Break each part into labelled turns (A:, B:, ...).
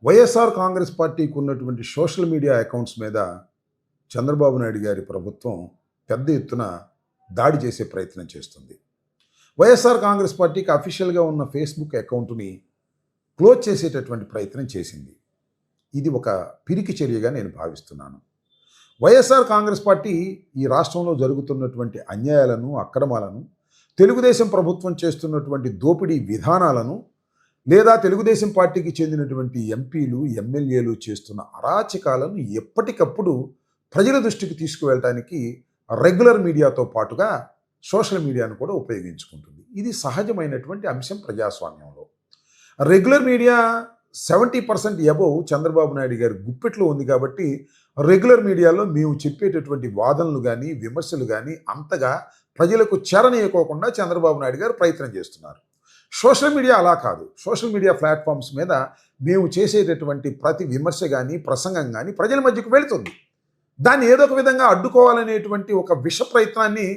A: వైఎస్ఆర్ కాంగ్రెస్ పార్టీకి ఉన్నటువంటి social media accounts మీద చంద్రబాబు నాయుడు గారి ప్రభుత్వం పెద్ద ఎత్తున దాడి చేసే ప్రయత్నం చేస్తుంది. వైఎస్ఆర్ కాంగ్రెస్ పార్టీకి అఫీషియల్గా ఉన్న ఫేస్బుక్ అకౌంట్ని క్లోజ్ చేసేటటువంటి ప్రయత్నం చేసింది. ఇది ఒక పిరికి చర్యగా నేను భావిస్తున్నాను. వైఎస్ఆర్ కాంగ్రెస్ పార్టీ ఈ రాష్ట్రంలో జరుగుతున్నటువంటి అన్యాయాలను, అక్రమాలను, తెలుగుదేశం ప్రభుత్వం చేస్తున్నటువంటి దోపిడీ విధానాలను, లేదా తెలుగుదేశం పార్టీకి చెందినటువంటి ఎంపీలు, ఎమ్మెల్యేలు చేస్తున్న అరాచకాలను ఎప్పటికప్పుడు ప్రజల దృష్టికి తీసుకువెళ్ళటానికి రెగ్యులర్ మీడియాతో పాటుగా సోషల్ మీడియాను కూడా ఉపయోగించుకుంటుంది. ఇది సహజమైనటువంటి అంశం ప్రజాస్వామ్యంలో. Regular media 70% above Chandrababu Naidu గారి గుప్పెట్లో ఉంది కాబట్టి రెగ్యులర్ మీడియాలో మేము చెప్పేటటువంటి వాదనలు కానీ, విమర్శలు కానీ అంతగా ప్రజలకు చేరనీయకోకుండా చంద్రబాబు నాయుడు గారు ప్రయత్నం చేస్తున్నారు. సోషల్ మీడియా అలా కాదు. సోషల్ మీడియా ప్లాట్ఫామ్స్ మీద మేము చేసేటటువంటి ప్రతి విమర్శ కానీ, ప్రసంగం కానీ ప్రజల మధ్యకు వెళుతుంది. దాన్ని ఏదో ఒక విధంగా అడ్డుకోవాలనేటువంటి ఒక విష ప్రయత్నాన్ని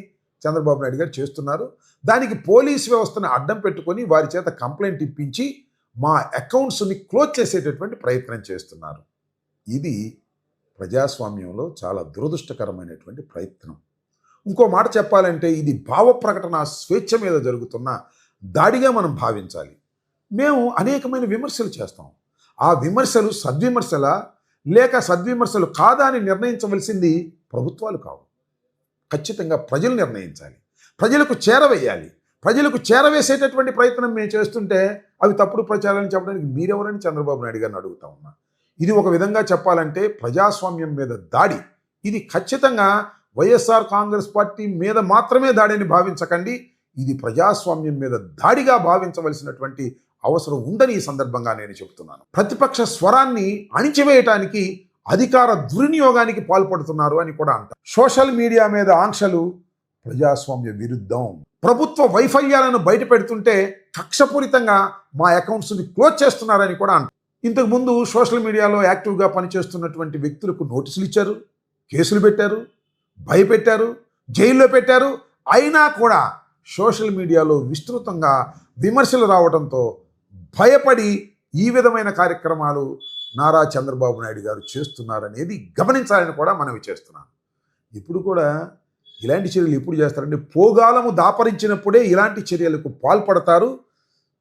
A: చంద్రబాబు నాయుడు గారు చేస్తున్నారు. దానికి పోలీస్ వ్యవస్థను అడ్డం పెట్టుకొని వారి చేత కంప్లైంట్ ఇప్పించి మా అకౌంట్స్ని క్లోజ్ చేసేటటువంటి ప్రయత్నం చేస్తున్నారు. ఇది ప్రజాస్వామ్యంలో చాలా దురదృష్టకరమైనటువంటి ప్రయత్నం. ఇంకో మాట చెప్పాలంటే ఇది భావ ప్రకటన స్వేచ్ఛ మీద జరుగుతున్న దాడిగా మనం భావించాలి. మేము అనేకమైన విమర్శలు చేస్తాం. ఆ విమర్శలు సద్విమర్శలా లేక సద్విమర్శలు కాదా అని నిర్ణయించవలసింది ప్రభుత్వాలు కావు. ఖచ్చితంగా ప్రజలు నిర్ణయించాలి. ప్రజలకు చేరవేయాలి. ప్రజలకు చేరవేసేటటువంటి ప్రయత్నం మేము చేస్తుంటే అవి తప్పుడు ప్రచారాన్ని చెప్పడానికి మీరెవరని చంద్రబాబు నాయుడు గారిని అడుగుతా ఉన్నా. ఇది ఒక విధంగా చెప్పాలంటే ప్రజాస్వామ్యం మీద దాడి. ఇది ఖచ్చితంగా వైఎస్ఆర్ కాంగ్రెస్ పార్టీ మీద మాత్రమే దాడిని భావించకండి. ఇది ప్రజాస్వామ్యం మీద దాడిగా భావించవలసినటువంటి అవసరం ఉందని ఈ సందర్భంగా నేను చెబుతున్నాను. ప్రతిపక్ష స్వరాన్ని అణిచివేయటానికి అధికార దుర్వినియోగానికి పాల్పడుతున్నారు అని కూడా అంటారు. సోషల్ మీడియా మీద ఆంక్షలు ప్రజాస్వామ్య విరుద్ధం. ప్రభుత్వ వైఫల్యాలను బయట పెడుతుంటే కక్షపూరితంగా మా అకౌంట్స్ని క్లోజ్ చేస్తున్నారని కూడా అంటారు. ఇంతకుముందు సోషల్ మీడియాలో యాక్టివ్గా పనిచేస్తున్నటువంటి వ్యక్తులకు నోటీసులు ఇచ్చారు, కేసులు పెట్టారు, భయపెట్టారు, జైల్లో పెట్టారు. అయినా కూడా సోషల్ మీడియాలో విస్తృతంగా విమర్శలు రావడంతో భయపడి ఈ విధమైన కార్యక్రమాలు నారా చంద్రబాబు నాయుడు గారు చేస్తున్నారనేది గమనించాలని కూడా మనవి చేస్తున్నాను. ఇప్పుడు కూడా ఇలాంటి చర్యలు ఎప్పుడు చేస్తారంటే పోగాలము దాపరించినప్పుడే ఇలాంటి చర్యలకు పాల్పడతారు.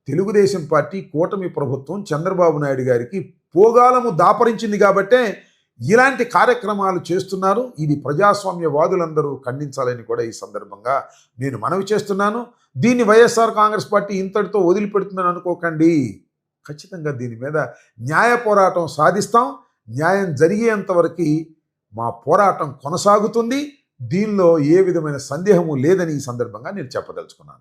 A: తెలుగుదేశం పార్టీ కూటమి ప్రభుత్వం చంద్రబాబు నాయుడు గారికి పోగాలము దాపరించింది కాబట్టే ఇలాంటి కార్యక్రమాలు చేస్తున్నారు. ఇది ప్రజాస్వామ్యవాదులందరూ ఖండించాలని కూడా ఈ సందర్భంగా నేను మనవి చేస్తున్నాను. దీన్ని వైఎస్ఆర్ కాంగ్రెస్ పార్టీ ఇంతటితో వదిలిపెడుతుందని అనుకోకండి. ఖచ్చితంగా దీని మీద న్యాయ పోరాటం సాధిస్తాం. న్యాయం జరిగేంత వరకు మా పోరాటం కొనసాగుతుంది. దీనిలో ఏ విధమైన సందేహము లేదని ఈ సందర్భంగా నేను చెప్పదలుచుకున్నాను.